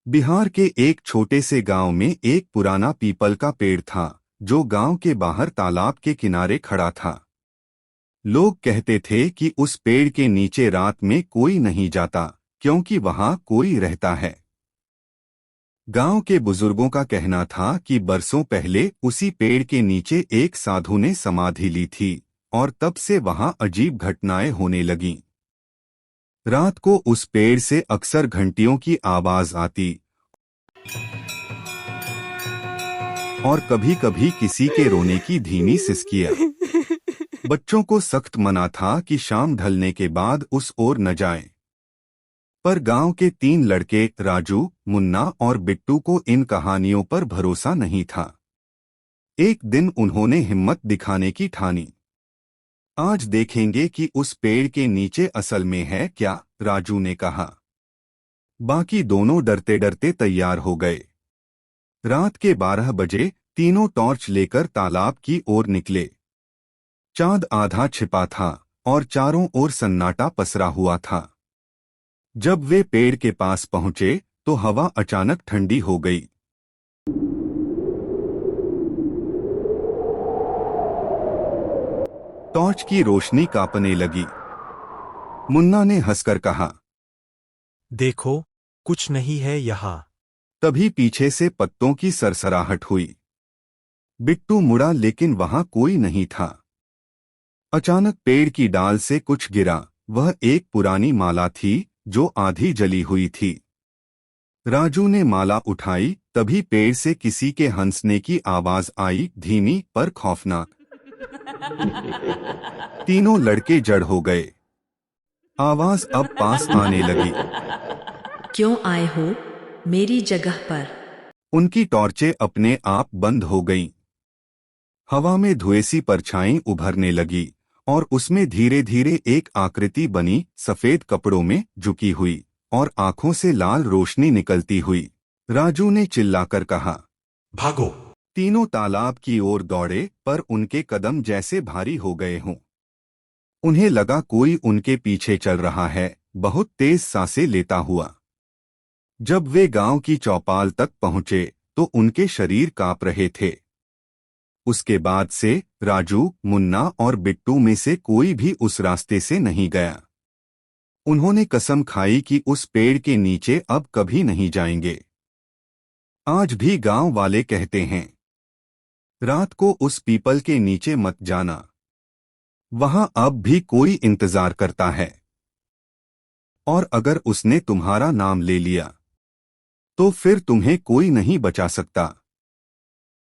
बिहार के एक छोटे से गांव में एक पुराना पीपल का पेड़ था जो गांव के बाहर तालाब के किनारे खड़ा था। लोग कहते थे कि उस पेड़ के नीचे रात में कोई नहीं जाता क्योंकि वहां कोई रहता है। गांव के बुजुर्गों का कहना था कि बरसों पहले उसी पेड़ के नीचे एक साधु ने समाधि ली थी और तब से वहां अजीब घटनाएं होने लगीं। रात को उस पेड़ से अक्सर घंटियों की आवाज आती और कभी-कभी किसी के रोने की धीमी सिसकियां। बच्चों को सख्त मना था कि शाम ढलने के बाद उस ओर न जाएं। पर गांव के 3 लड़के राजू, मुन्ना और बिट्टू को इन कहानियों पर भरोसा नहीं था। एक दिन उन्होंने हिम्मत दिखाने की ठानी। आज देखेंगे कि उस पेड़ के नीचे असल में है क्या, राजू ने कहा। बाकी दोनों डरते डरते तैयार हो गए। रात के 12 बजे तीनों टॉर्च लेकर तालाब की ओर निकले। चांद आधा छिपा था और चारों ओर सन्नाटा पसरा हुआ था। जब वे पेड़ के पास पहुंचे तो हवा अचानक ठंडी हो गई। टॉर्च की रोशनी कांपने लगी। मुन्ना ने हंसकर कहा, देखो, कुछ नहीं है यहाँ। तभी पीछे से पत्तों की सरसराहट हुई। बिट्टू मुड़ा लेकिन वहां कोई नहीं था। अचानक पेड़ की डाल से कुछ गिरा। वह एक पुरानी माला थी जो आधी जली हुई थी। राजू ने माला उठाई, तभी पेड़ से किसी के हंसने की आवाज आई, धीमी पर खौफनाक। तीनों लड़के जड़ हो गए। आवाज अब पास आने लगी। क्यों आए हो मेरी जगह पर? उनकी टॉर्चें अपने आप बंद हो गईं। हवा में धुएसी परछाई उभरने लगी और उसमें धीरे धीरे एक आकृति बनी, सफेद कपड़ों में झुकी हुई और आंखों से लाल रोशनी निकलती हुई। राजू ने चिल्लाकर कहा, भागो! तीनों तालाब की ओर दौड़े पर उनके कदम जैसे भारी हो गए हों। उन्हें लगा कोई उनके पीछे चल रहा है, बहुत तेज सांसें लेता हुआ। जब वे गांव की चौपाल तक पहुंचे तो उनके शरीर कांप रहे थे। उसके बाद से राजू, मुन्ना और बिट्टू में से कोई भी उस रास्ते से नहीं गया। उन्होंने कसम खाई कि उस पेड़ के नीचे अब कभी नहीं जाएंगे। आज भी गांव वाले कहते हैं, रात को उस पीपल के नीचे मत जाना। वहां अब भी कोई इंतजार करता है। और अगर उसने तुम्हारा नाम ले लिया तो फिर तुम्हें कोई नहीं बचा सकता।